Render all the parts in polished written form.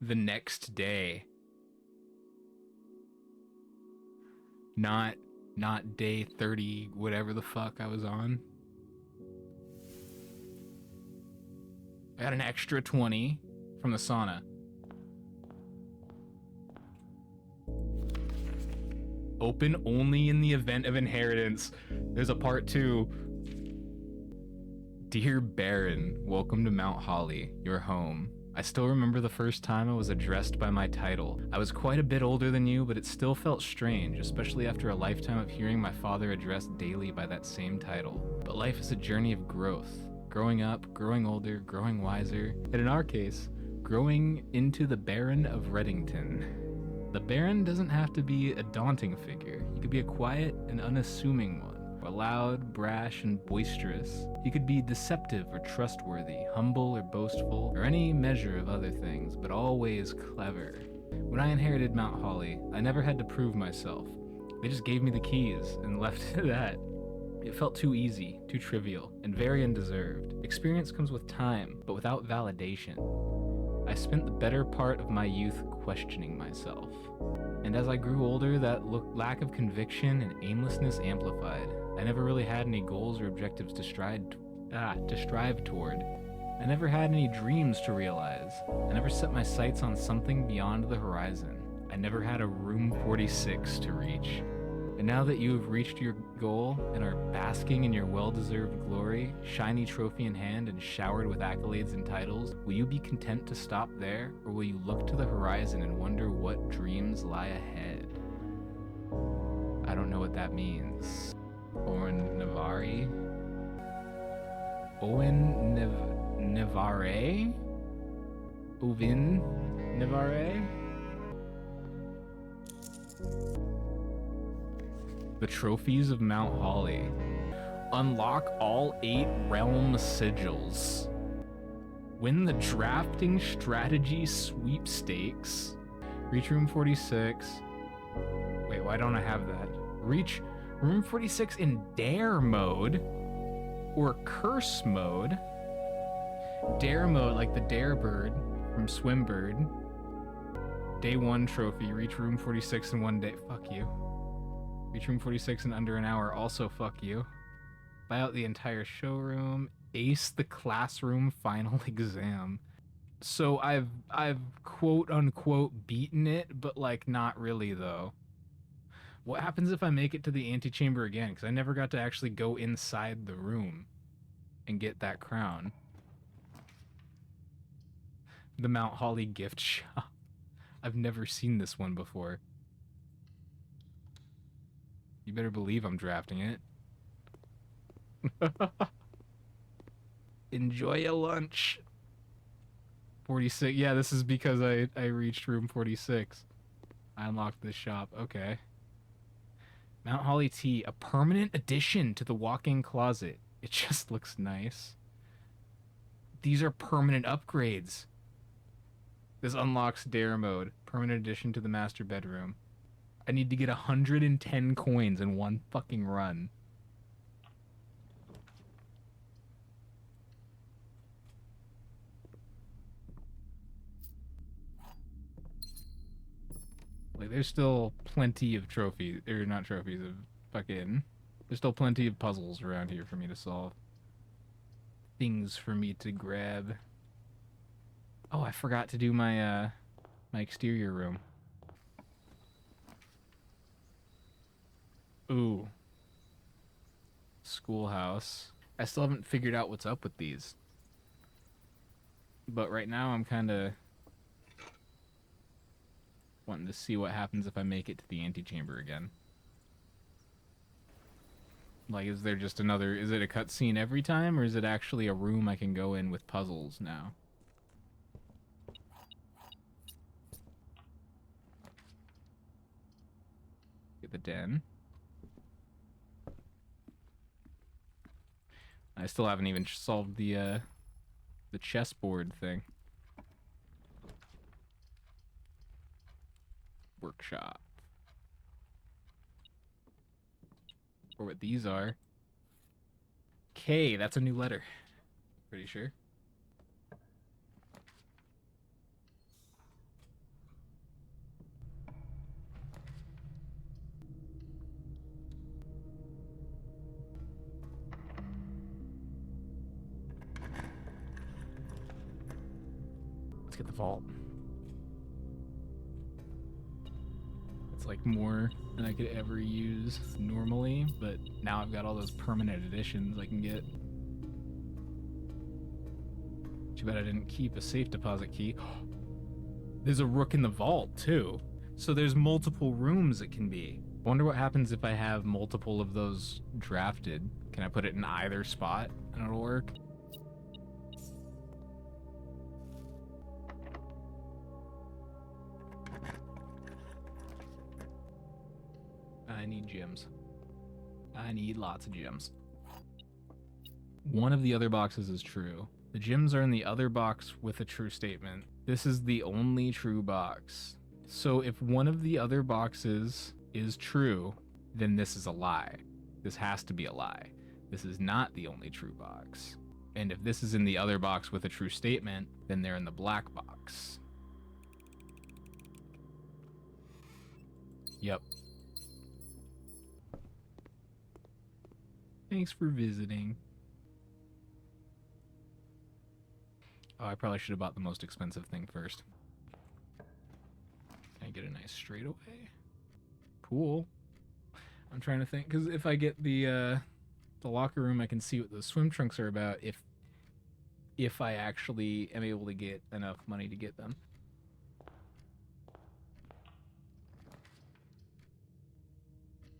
the next day. Not day 30, whatever the fuck I was on. I got an extra 20 from the sauna. Open only in the event of inheritance. There's a part 2. Dear Baron, welcome to Mount Holly, your home. I still remember the first time I was addressed by my title. I was quite a bit older than you, but it still felt strange, especially after a lifetime of hearing my father addressed daily by that same title. But life is a journey of growth. Growing up, growing older, growing wiser, and in our case, growing into the Baron of Reddington. The Baron doesn't have to be a daunting figure. He could be a quiet and unassuming one. Or loud, brash, and boisterous. He could be deceptive or trustworthy, humble or boastful, or any measure of other things, but always clever. When I inherited Mount Holly, I never had to prove myself. They just gave me the keys and left it at that. It felt too easy, too trivial, and very undeserved. Experience comes with time, but without validation. I spent the better part of my youth questioning myself. And as I grew older, that lack of conviction and aimlessness amplified. I never really had any goals or objectives to strive toward. I never had any dreams to realize. I never set my sights on something beyond the horizon. I never had a room 46 to reach. And now that you have reached your goal and are basking in your well-deserved glory, shiny trophy in hand and showered with accolades and titles, will you be content to stop there, or will you look to the horizon and wonder what dreams lie ahead? I don't know what that means. Owen Navari? Owen Navarre? Ovin Navarre? The Trophies of Mount Holly. Unlock all 8 realm sigils. Win the drafting strategy sweepstakes. Reach room 46. Wait, why don't I have that? Reach room 46 in dare mode or curse mode. Dare mode, like the dare bird from Swimbird. Day 1 trophy. Reach room 46 in 1 day. Fuck you. Reach room 46 in under an hour, also fuck you. Buy out the entire showroom. Ace the classroom final exam. So I've quote unquote beaten it, but like not really though. What happens if I make it to the antechamber again? Because I never got to actually go inside the room and get that crown. The Mount Holly gift shop. I've never seen this one before. You better believe I'm drafting it. Enjoy your lunch. 46. Yeah, this is because I reached room 46. I unlocked this shop. Okay. Mount Holly tea, a permanent addition to the walk-in closet. It just looks nice. These are permanent upgrades. This unlocks dare mode. Permanent addition to the master bedroom. I need to get 110 coins in one fucking run. Like, there's still plenty of trophies, or not trophies, of fucking... There's still plenty of puzzles around here for me to solve. Things for me to grab. Oh, I forgot to do my, my exterior room. Ooh. Schoolhouse. I still haven't figured out what's up with these. But right now I'm kind of wanting to see what happens if I make it to the antechamber again. Like, is there just another... Is it a cutscene every time, or is it actually a room I can go in with puzzles now? Get the den. I still haven't even solved the chessboard thing. Workshop. Or what these are. K, that's a new letter. Pretty sure. Let's get the vault. It's like more than I could ever use normally, but now I've got all those permanent editions I can get. Too bad I didn't keep a safe deposit key. There's a rook in the vault too. So there's multiple rooms it can be. I wonder what happens if I have multiple of those drafted. Can I put it in either spot and it'll work? I need gems. I need lots of gems. One of the other boxes is true. The gems are in the other box with a true statement. This is the only true box. So if one of the other boxes is true, then this is a lie. This has to be a lie. This is not the only true box. And if this is in the other box with a true statement, then they're in the black box. Yep. Thanks for visiting. Oh, I probably should have bought the most expensive thing first. Can I get a nice straightaway? Pool. I'm trying to think, because if I get the locker room, I can see what those swim trunks are about if I actually am able to get enough money to get them.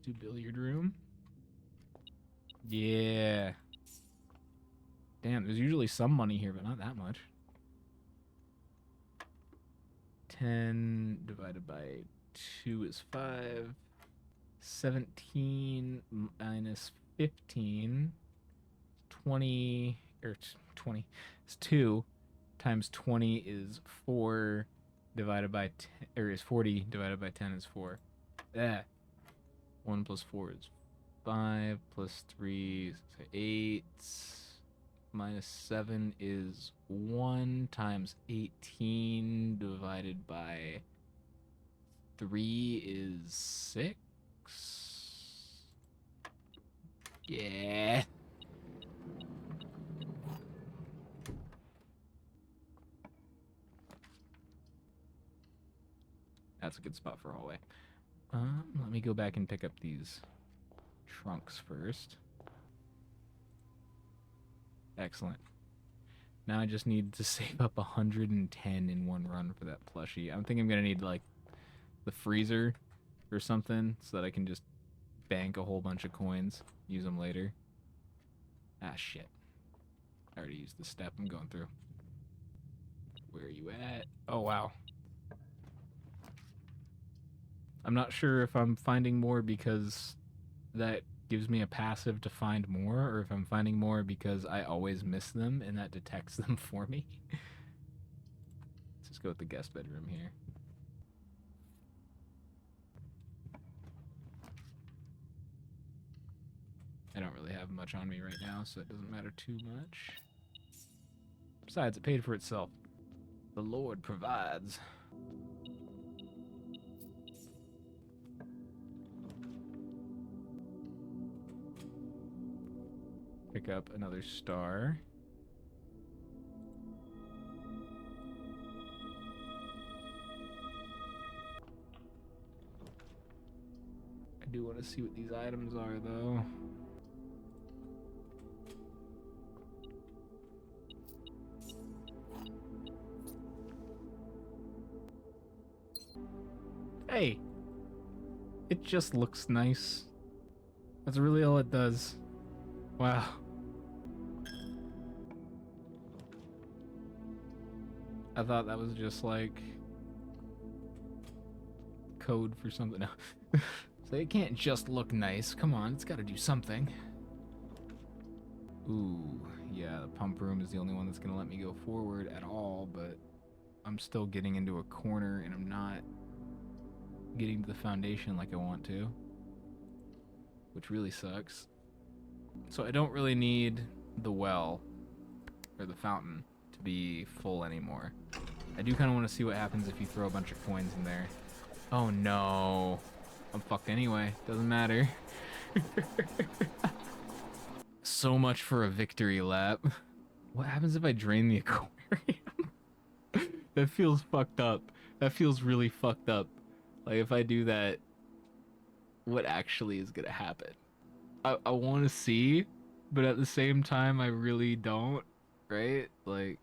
Do billiard room. Yeah. Damn, there's usually some money here, but not that much. 10 divided by 2 is 5. 17 minus 15. 20, or 20 is 2 times 20 is 4 divided by 10, or is 40 divided by 10 is 4. 1 plus 4 is 5 plus 3 is 8. Minus 7 is 1 times 18 divided by 3 is 6. Yeah. That's a good spot for a hallway. Let me go back and pick up these trunks first. Excellent. Now I just need to save up 110 in one run for that plushie. I think I'm gonna need like the freezer or something so that I can just bank a whole bunch of coins, use them later. Ah, shit. I already used the step I'm going through. Where are you at? Oh, wow. I'm not sure if I'm finding more because that gives me a passive to find more, or if I'm finding more because I always miss them and that detects them for me. Let's just go with the guest bedroom here. I don't really have much on me right now, so it doesn't matter too much. Besides, it paid for itself. The Lord provides. Pick up another star. I do want to see what these items are, though. Hey! It just looks nice. That's really all it does. Wow. I thought that was just like code for something. No. So it can't just look nice. Come on, it's got to do something. Ooh, yeah, the pump room is the only one that's going to let me go forward at all, but I'm still getting into a corner and I'm not getting to the foundation like I want to, which really sucks. So I don't really need the well or the fountain to be full anymore. I do kind of want to see what happens if you throw a bunch of coins in there. Oh no. I'm fucked anyway. Doesn't matter. So much for a victory lap. What happens if I drain the aquarium? That feels fucked up. That feels really fucked up. Like, if I do that, what actually is gonna happen? I want to see, but at the same time, I really don't, right? Like,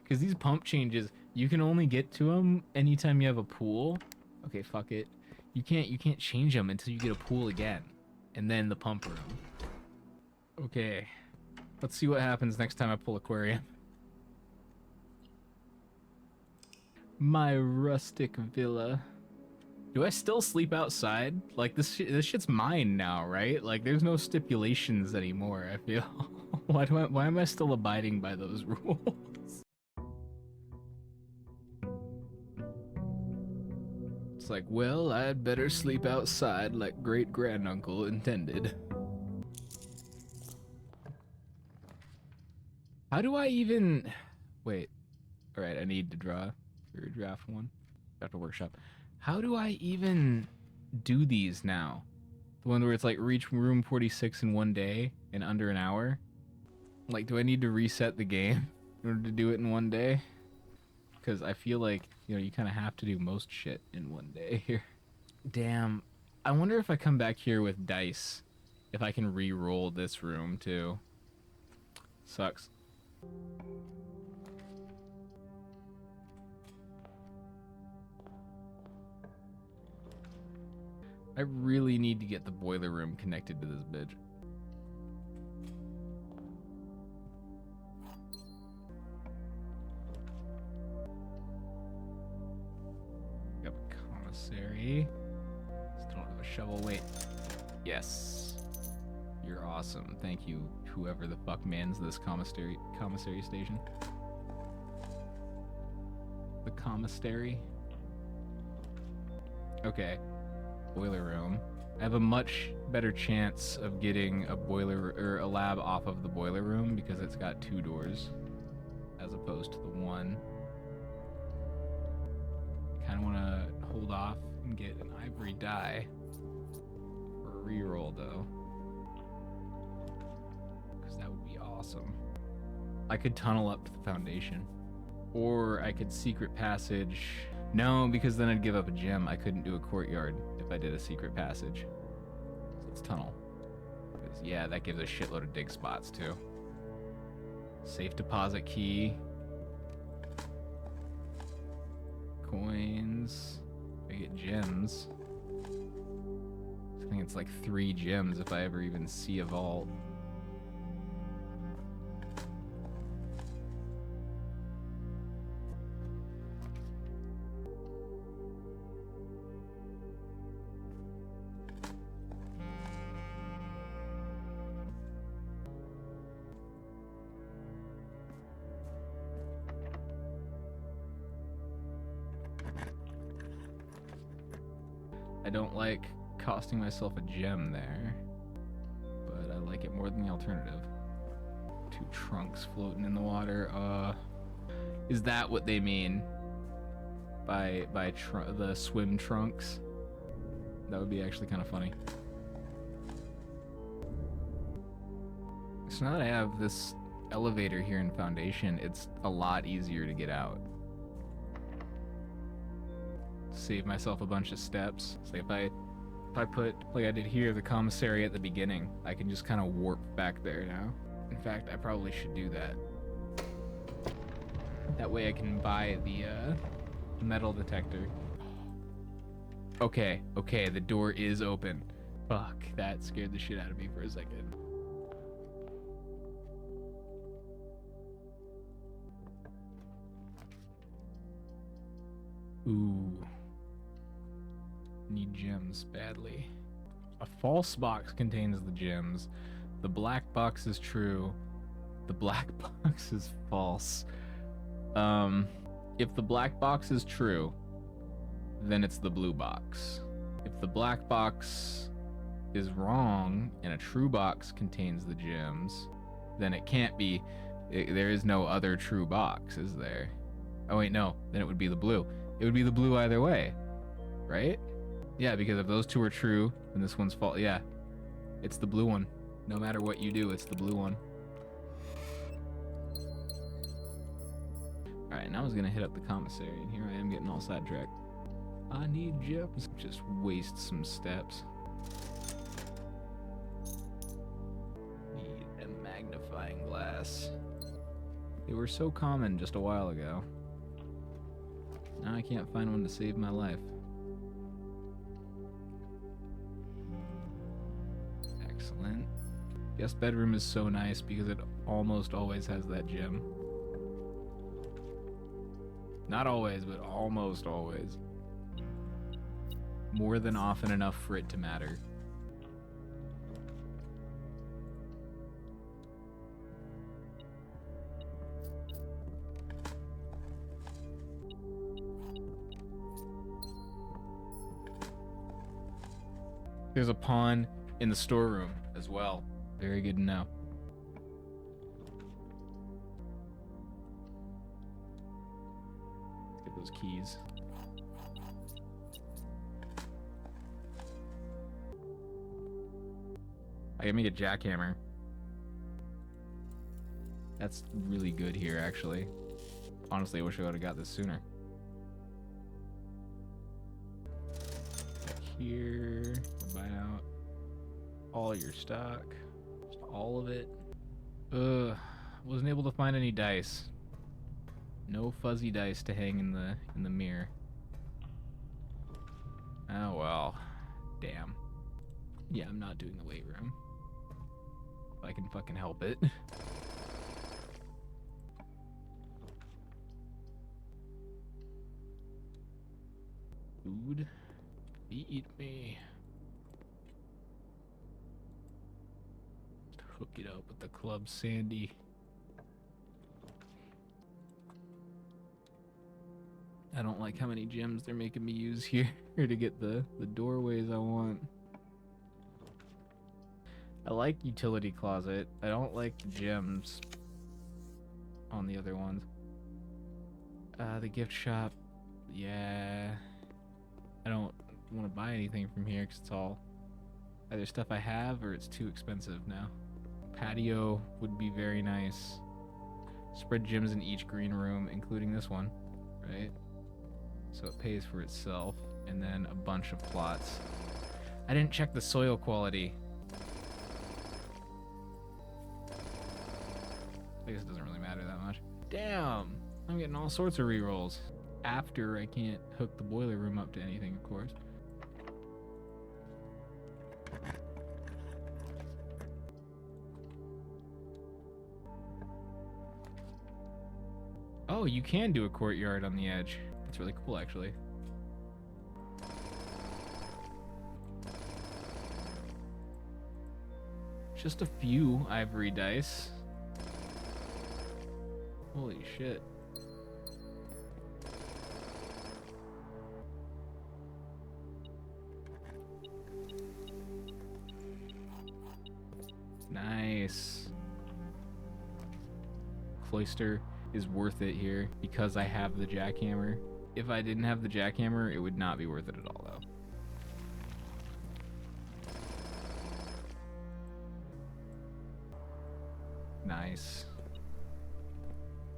because these pump changes, you can only get to them anytime you have a pool. Okay, fuck it. You can't change them until you get a pool again, and then the pump room. Okay, let's see what happens next time I pull aquarium. My rustic villa. Do I still sleep outside? Like, this shit's mine now, right? Like, there's no stipulations anymore, I feel. Why am I still abiding by those rules? It's like, well, I'd better sleep outside like great granduncle intended. How do I even... Wait. Alright, I need to draw for draft one. Got to workshop. How do I even do these now? The one where it's like reach room 46 in 1 day in under an hour? Like, do I need to reset the game in order to do it in 1 day? Because I feel like, you know, you kind of have to do most shit in 1 day here. Damn. I wonder if I come back here with dice, if I can re-roll this room too. Sucks. I really need to get the boiler room connected to this bitch. Got a commissary. Still don't have a shovel. Wait. Yes. You're awesome. Thank you, whoever the fuck mans this commissary station. The commissary. Okay. Boiler room. I have a much better chance of getting a boiler or a lab off of the boiler room because it's got 2 doors as opposed to the 1. I kind of want to hold off and get an ivory dye for a reroll though, because that would be awesome. I could tunnel up to the foundation, or I could secret passage. No, because then I'd give up a gem. I couldn't do a courtyard if I did a secret passage. So let's tunnel. Because, yeah, that gives a shitload of dig spots, too. Safe deposit key. Coins. I get gems. I think it's like 3 gems if I ever even see a vault. I don't like costing myself a gem there, but I like it more than the alternative. 2 trunks floating in the water. Is that what they mean by the swim trunks? That would be actually kind of funny. So now that I have this elevator here in Foundation, it's a lot easier to get out. Save myself a bunch of steps. So if I put, like I did here, the commissary at the beginning, I can just kind of warp back there now. In fact, I probably should do that. That way I can buy the metal detector. Okay, the door is open. Fuck, that scared the shit out of me for a second. Ooh. Need gems badly. A false box contains the gems. The black box is true. The black box is false. If the black box is true, then it's the blue box. If the black box is wrong and a true box contains the gems, then it can't be. There is no other true box, is there? Oh wait, no. Then it would be the blue. It would be the blue either way, right? Yeah, because if those 2 are true, then this one's false. Yeah, it's the blue one. No matter what you do, it's the blue one. Alright, now I was gonna hit up the commissary, and here I am getting all sidetracked. I need gems. Just waste some steps. Need a magnifying glass. They were so common just a while ago. Now I can't find one to save my life. Excellent. Guest bedroom is so nice because it almost always has that gem. Not always, but almost always. More than often enough for it to matter. There's a pawn in the storeroom as well. Very good to know. Let's get those keys. I can make a jackhammer. That's really good here, actually. Honestly, I wish I would have got this sooner. Back here, buy out all your stock, just all of it. Wasn't able to find any dice. No fuzzy dice to hang in the mirror. Oh well, damn. Yeah, I'm not doing the weight room. If I can fucking help it. Food. Eat me. Hook it up with the Club Sandy. I don't like how many gems they're making me use here to get the doorways I want. I like utility closet. I don't like gems on the other ones. The gift shop. Yeah. I don't want to buy anything from here because it's all either stuff I have or it's too expensive now. Patio would be very nice. Spread gems in each green room, including this one, right? So it pays for itself. And then a bunch of plots. I didn't check the soil quality. I guess it doesn't really matter that much. Damn! I'm getting all sorts of rerolls. After I can't hook the boiler room up to anything, of course. Oh, you can do a courtyard on the edge. That's really cool, actually. Just a few ivory dice. Holy shit. Nice. Cloister is worth it here because I have the jackhammer. If I didn't have the jackhammer, it would not be worth it at all, though. Nice.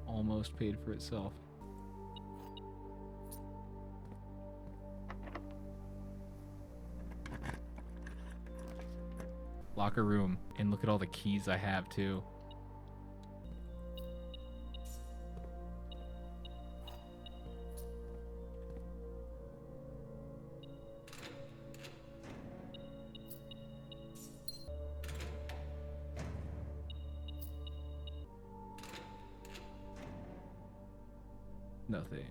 Almost paid for itself. Locker room. And look at all the keys I have, too. Nothing.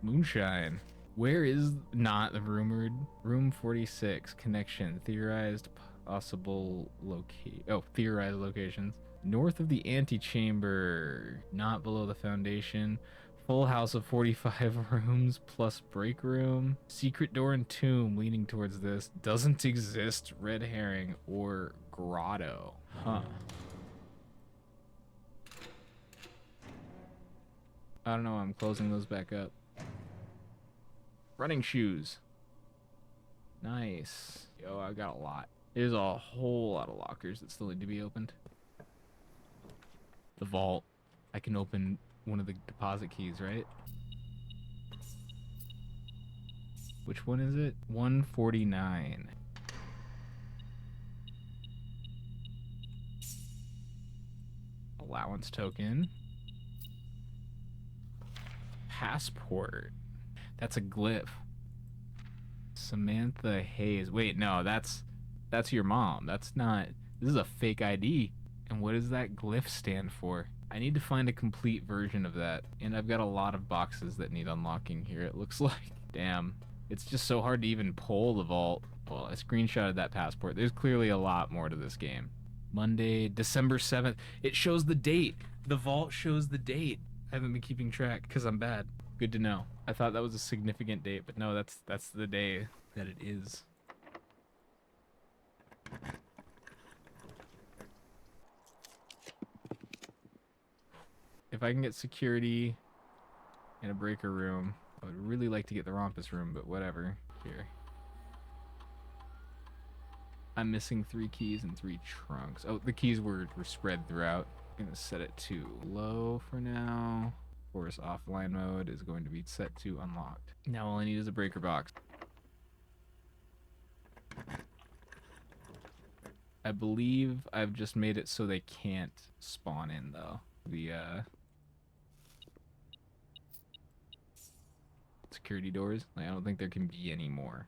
Moonshine. Where is not the rumored room 46 connection? Theorized possible theorized locations. North of the antechamber, not below the foundation. Full house of 45 rooms plus break room. Secret door and tomb leading towards this. Doesn't exist. Red herring or grotto. Huh. I don't know, I'm closing those back up. Running shoes. Nice. Yo, I got a lot. There's a whole lot of lockers that still need to be opened. The vault. I can open one of the deposit keys, right? Which one is it? 149. Allowance token. Passport. That's a glyph. Samantha Hayes. Wait, no, that's your mom. That's not. This is a fake ID. And what does that glyph stand for? I need to find a complete version of that. And I've got a lot of boxes that need unlocking here, it looks like. Damn. It's just so hard to even pull the vault. Well, I screenshotted that passport. There's clearly a lot more to this game. Monday, December 7th. It shows the date. The vault shows the date. I haven't been keeping track because I'm bad. Good to know. I thought that was a significant date, but no, that's the day that it is. If I can get security in a breaker room, I would really like to get the Rompus room, but whatever. Here. I'm missing 3 keys and 3 trunks. Oh, the keys were spread throughout. I'm gonna set it to low for now. Of course, offline mode is going to be set to unlocked. Now all I need is a breaker box. I believe I've just made it so they can't spawn in, though. The security doors. Like, I don't think there can be any more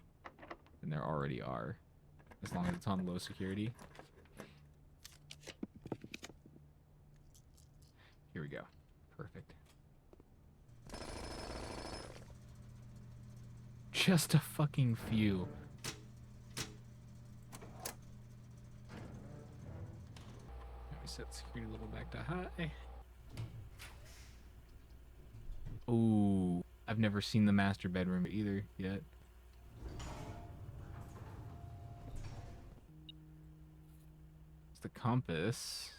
than there already are, as long as it's on low security. Here we go. Perfect. Just a fucking few. Let me set security level back to high. Ooh, I've never seen the master bedroom either yet. It's the compass.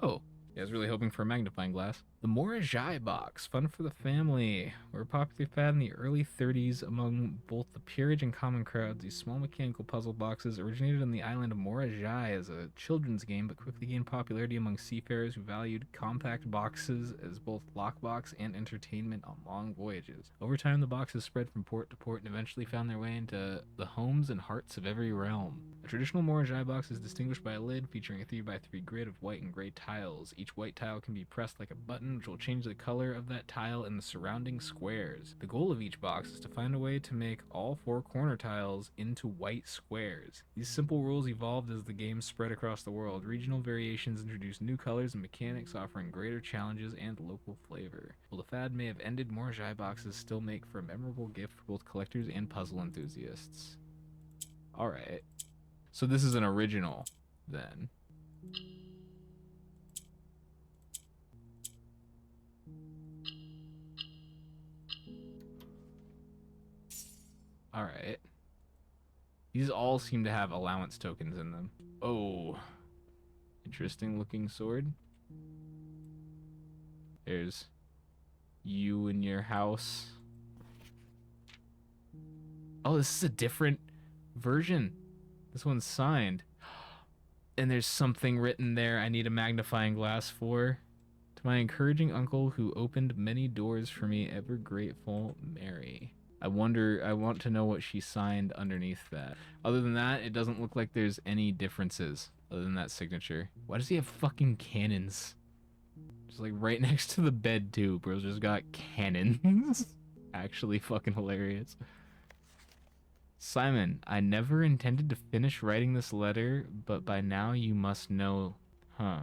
Oh. Yeah, I was really hoping for a magnifying glass. The Morajai box, fun for the family. Were popularly found in the early 30s among both the peerage and common crowds. These small mechanical puzzle boxes originated on the island of Morajai as a children's game, but quickly gained popularity among seafarers who valued compact boxes as both lockbox and entertainment on long voyages. Over time, the boxes spread from port to port and eventually found their way into the homes and hearts of every realm. A traditional Morajai box is distinguished by a lid featuring a 3x3 grid of white and gray tiles. Each white tile can be pressed like a button, which will change the color of that tile in the surrounding squares. The goal of each box is to find a way to make all 4 corner tiles into white squares. These simple rules evolved as the game spread across the world. Regional variations introduced new colors and mechanics, offering greater challenges and local flavor. While the fad may have ended, Morajai boxes still make for a memorable gift for both collectors and puzzle enthusiasts. Alright. So this is an original, then. Alright. These all seem to have allowance tokens in them. Oh. Interesting looking sword. There's you and your house. Oh, this is a different version. This one's signed. And there's something written there I need a magnifying glass for. To my encouraging uncle who opened many doors for me, ever grateful, Mary. I want to know what she signed underneath that. Other than that, it doesn't look like there's any differences other than that signature. Why does he have fucking cannons? Just like right next to the bed too, bro's just got cannons. Actually fucking hilarious. Simon, I never intended to finish writing this letter, but by now you must know, huh?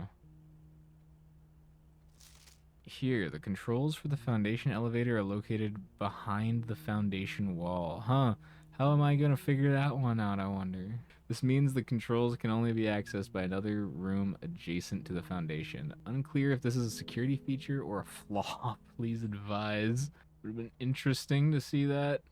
Here, the controls for the Foundation elevator are located behind the Foundation wall. Huh, how am I gonna figure that one out, I wonder? This means the controls can only be accessed by another room adjacent to the Foundation. Unclear if this is a security feature or a flaw, please advise. Would have been interesting to see that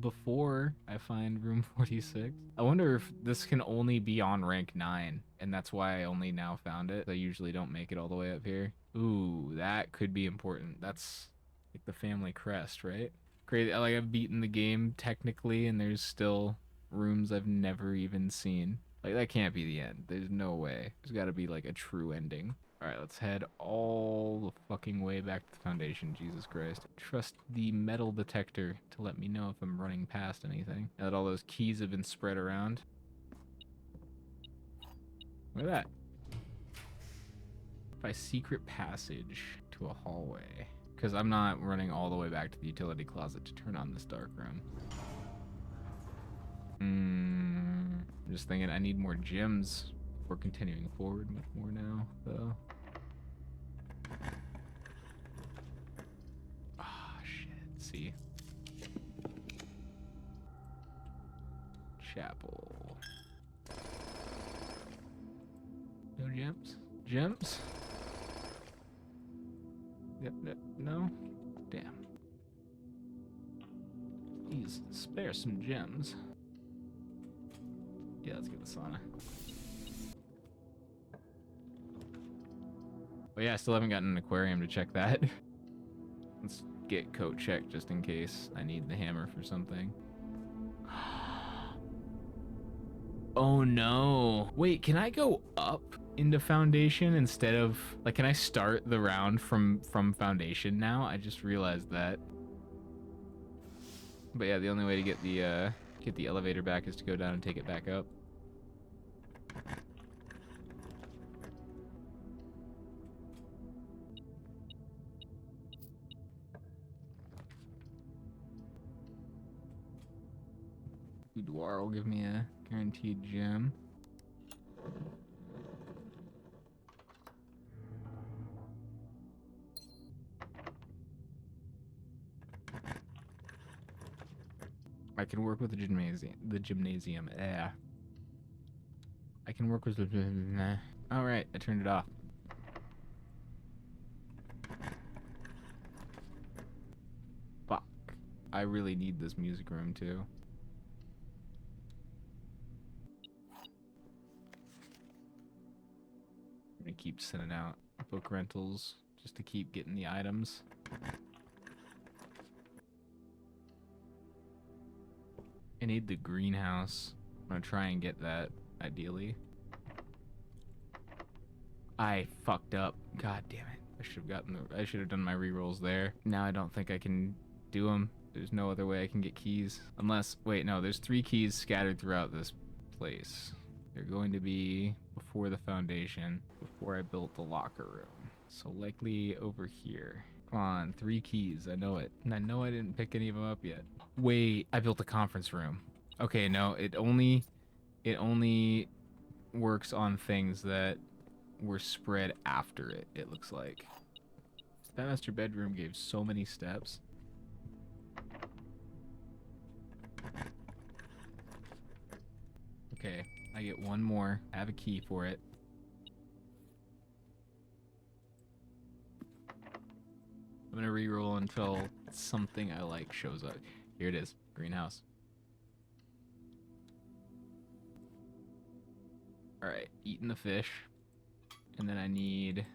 before I find room 46. I wonder if this can only be on rank 9, and that's why I only now found it. I usually don't make it all the way up here. Ooh, that could be important. That's like the family crest, right? Crazy. Like, I've beaten the game technically, and there's still rooms I've never even seen. Like, that can't be the end. There's no way. There's got to be, like, a true ending. All right, let's head all the fucking way back to the Foundation. Jesus Christ. Trust the metal detector to let me know if I'm running past anything. Now that all those keys have been spread around. Look at that. By secret passage to a hallway. Because I'm not running all the way back to the utility closet to turn on this dark room. I'm just thinking I need more gems before continuing forward much more now, though. Ah, shit. See. Chapel. No gems? Gems? Yep, no? Damn. Please spare some gems. Yeah, let's get the sauna. But yeah, I still haven't gotten an aquarium to check that. Let's get coat checked just in case I need the hammer for something. Oh no. Wait, can I go up into Foundation instead of, like, can I start the round from Foundation now? I just realized that. But yeah, the only way to get the elevator back is to go down and take it back up. Boudoir will give me a guaranteed gem. I can work with the gymnasium. Yeah. I can work with the. All right, I turned it off. Fuck. I really need this music room too. I'm gonna keep sending out book rentals just to keep getting the items. I need the greenhouse. I'm gonna try and get that, ideally. I fucked up. God damn it. I should have done my rerolls there. Now I don't think I can do them. There's no other way I can get keys. Unless, wait, no, there's 3 keys scattered throughout this place. They're going to be before the Foundation, before I built the locker room. So likely over here. Come on, 3 keys. I know it. And I know I didn't pick any of them up yet. Wait, I built a conference room. Okay, no, it only works on things that were spread after it, it looks like. That master bedroom gave so many steps. Okay, I get one more. I have a key for it. I'm gonna reroll until something I like shows up. Here it is, greenhouse. Alright, eating the fish. And then I need...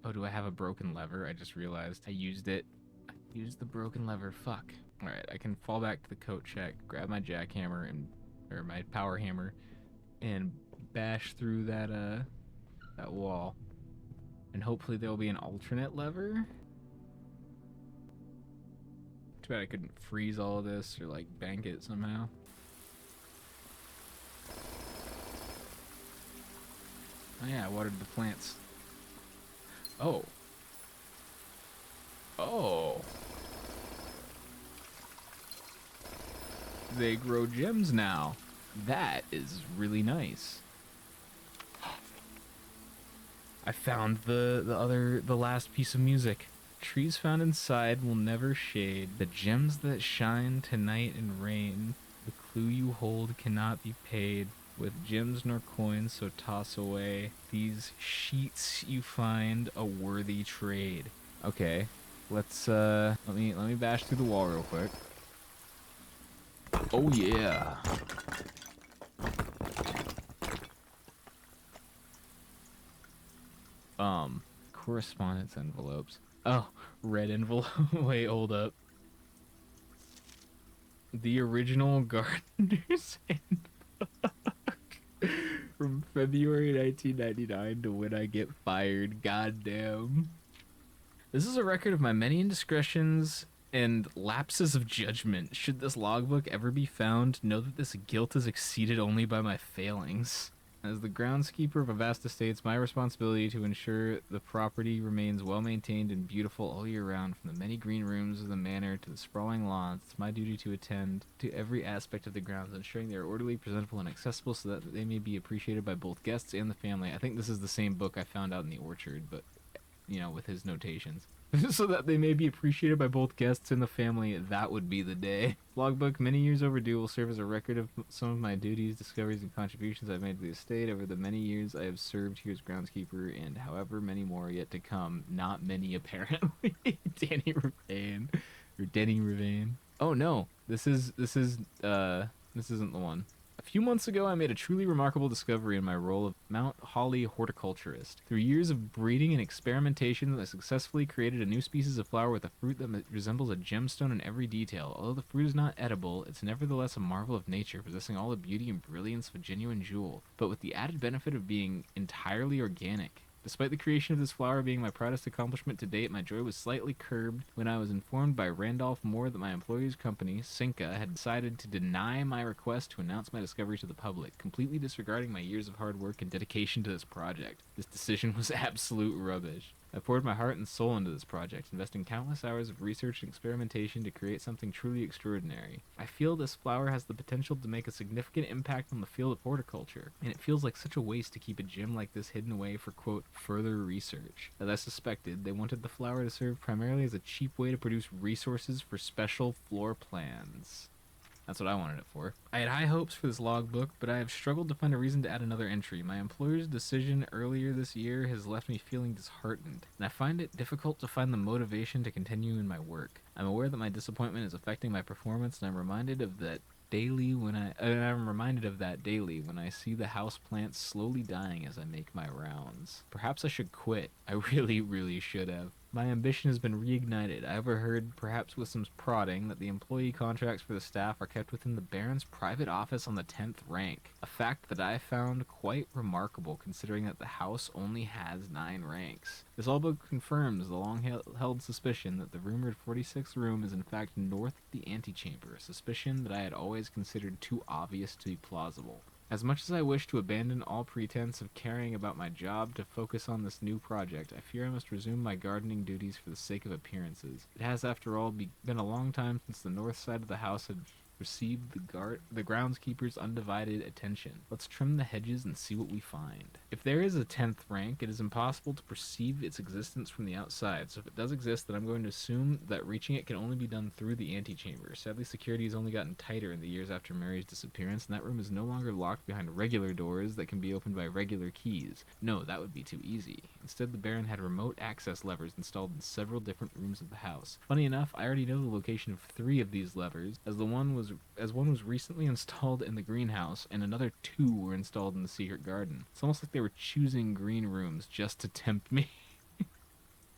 Oh, do I have a broken lever? I just realized I used it. I used the broken lever, fuck. Alright, I can fall back to the coat check, grab my jackhammer and... or my power hammer, and bash through that wall. And hopefully there'll be an alternate lever. Too bad I couldn't freeze all of this or like bank it somehow. Oh yeah, I watered the plants. Oh. Oh. They grow gems now. That is really nice. I found the last piece of music. Trees found inside will never shade. The gems that shine tonight in rain. The clue you hold cannot be paid with gems nor coins, so toss away. These sheets you find a worthy trade. Okay, let's let me bash through the wall real quick. Oh yeah. Correspondence envelopes. Oh, red envelope. Wait, hold up. The original Gardener's Handbook. From February 1999 to when I get fired. Goddamn. This is a record of my many indiscretions and lapses of judgment. Should this logbook ever be found, know that this guilt is exceeded only by my failings. As the groundskeeper of a vast estate, it's my responsibility to ensure the property remains well maintained and beautiful all year round. From the many green rooms of the manor to the sprawling lawns, it's my duty to attend to every aspect of the grounds, ensuring they are orderly, presentable, and accessible so that they may be appreciated by both guests and the family. I think this is the same book I found out in the orchard, but, you know, with his notations. So that they may be appreciated by both guests and the family, that would be the day. Logbook, many years overdue, will serve as a record of some of my duties, discoveries, and contributions I've made to the estate over the many years I have served here as groundskeeper, and however many more yet to come. Not many, apparently. Danny Ravane. Oh no, this isn't the one. A few months ago, I made a truly remarkable discovery in my role of Mount Holly horticulturist. Through years of breeding and experimentation, I successfully created a new species of flower with a fruit that resembles a gemstone in every detail. Although the fruit is not edible, it's nevertheless a marvel of nature, possessing all the beauty and brilliance of a genuine jewel, but with the added benefit of being entirely organic. Despite the creation of this flower being my proudest accomplishment to date, my joy was slightly curbed when I was informed by Randolph Moore that my employer's company, Cinca, had decided to deny my request to announce my discovery to the public, completely disregarding my years of hard work and dedication to this project. This decision was absolute rubbish. I poured my heart and soul into this project, investing countless hours of research and experimentation to create something truly extraordinary. I feel this flower has the potential to make a significant impact on the field of horticulture, and it feels like such a waste to keep a gem like this hidden away for, quote, further research. As I suspected, they wanted the flower to serve primarily as a cheap way to produce resources for special floor plans. That's what I wanted it for. I had high hopes for this logbook, but I have struggled to find a reason to add another entry. My employer's decision earlier this year has left me feeling disheartened, and I find it difficult to find the motivation to continue in my work. I'm aware that my disappointment is affecting my performance, and I'm reminded of that daily when I see the house plants slowly dying as I make my rounds. Perhaps I should quit. I really, really should have. My ambition has been reignited. I overheard, perhaps with some prodding, that the employee contracts for the staff are kept within the Baron's private office on the 10th rank. A fact that I found quite remarkable considering that the house only has 9 ranks. This all but confirms the long-held suspicion that the rumored 46th room is in fact north of the antechamber, a suspicion that I had always considered too obvious to be plausible. As much as I wish to abandon all pretense of caring about my job to focus on this new project, I fear I must resume my gardening duties for the sake of appearances. It has, after all, been a long time since the north side of the house had received the groundskeeper's undivided attention. Let's trim the hedges and see what we find. If there is a 10th rank, it is impossible to perceive its existence from the outside, so if it does exist, then I'm going to assume that reaching it can only be done through the antechamber. Sadly, security has only gotten tighter in the years after Mary's disappearance, and that room is no longer locked behind regular doors that can be opened by regular keys. No, that would be too easy. Instead, the Baron had remote access levers installed in several different rooms of the house. Funny enough, I already know the location of 3 of these levers, as one was recently installed in the greenhouse, and another 2 were installed in the secret garden. It's almost like they were choosing green rooms just to tempt me.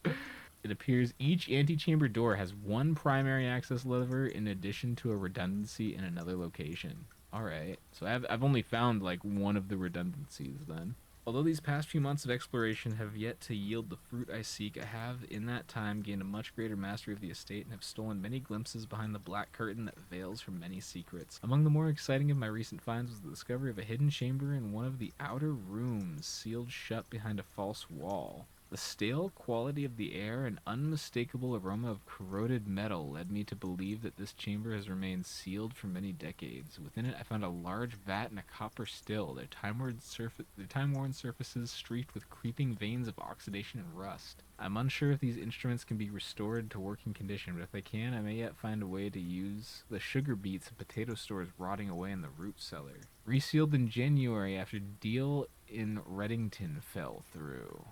It appears each antechamber door has 1 primary access lever in addition to a redundancy in another location. Alright, so I've only found like 1 of the redundancies then. Although these past few months of exploration have yet to yield the fruit I seek, I have, in that time, gained a much greater mastery of the estate and have stolen many glimpses behind the black curtain that veils from many secrets. Among the more exciting of my recent finds was the discovery of a hidden chamber in one of the outer rooms, sealed shut behind a false wall. The stale quality of the air and unmistakable aroma of corroded metal led me to believe that this chamber has remained sealed for many decades. Within it, I found a large vat and a copper still, their time-worn surfaces streaked with creeping veins of oxidation and rust. I'm unsure if these instruments can be restored to working condition, but if they can, I may yet find a way to use the sugar beets and potato stores rotting away in the root cellar. Resealed in January after deal in Reddington fell through.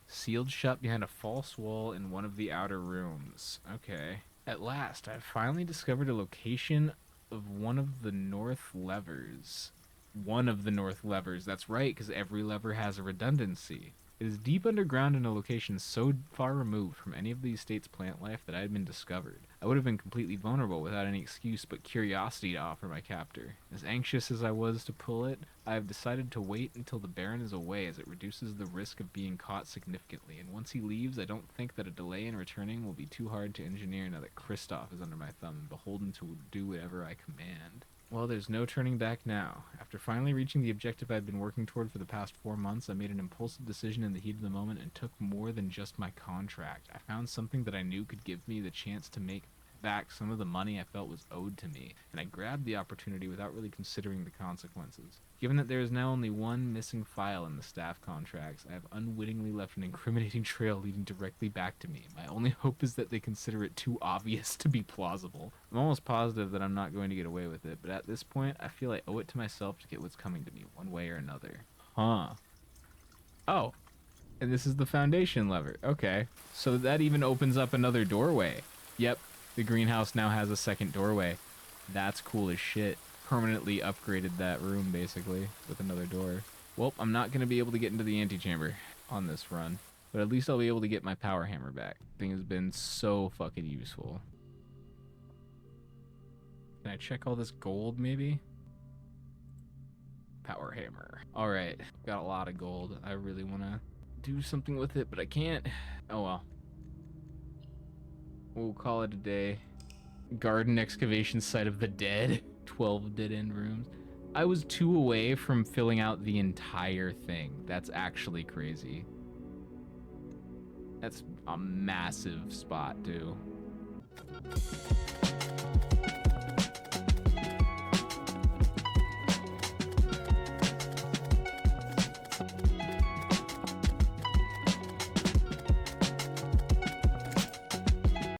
Sealed shut behind a false wall in one of the outer rooms. Okay. At last, I've finally discovered a location of one of the north levers. One of the north levers, that's right, because every lever has a redundancy. It is deep underground in a location so far removed from any of the estate's plant life that I had been discovered. I would have been completely vulnerable without any excuse but curiosity to offer my captor. As anxious as I was to pull it, I have decided to wait until the Baron is away, as it reduces the risk of being caught significantly, and once he leaves, I don't think that a delay in returning will be too hard to engineer now that Kristoff is under my thumb and beholden to do whatever I command. Well, there's no turning back now. After finally reaching the objective I'd been working toward for the past 4 months, I made an impulsive decision in the heat of the moment and took more than just my contract. I found something that I knew could give me the chance to make back some of the money I felt was owed to me, and I grabbed the opportunity without really considering the consequences. Given that there is now only one missing file in the staff contracts, I have unwittingly left an incriminating trail leading directly back to me. My only hope is that they consider it too obvious to be plausible. I'm almost positive that I'm not going to get away with it, but at this point, I feel I owe it to myself to get what's coming to me, one way or another. Huh. Oh. And this is the foundation lever. Okay. So that even opens up another doorway. Yep. The greenhouse now has a second doorway. That's cool as shit. Permanently upgraded that room, basically, with another door. Well, I'm not going to be able to get into the antechamber on this run, but at least I'll be able to get my power hammer back. Thing has been so fucking useful. Can I check all this gold, maybe? Power hammer. All right, got a lot of gold. I really want to do something with it, but I can't. Oh well. We'll call it a day. Garden excavation site of the dead. 12 dead-end rooms. I was 2 away from filling out the entire thing. That's actually crazy. That's a massive spot, too.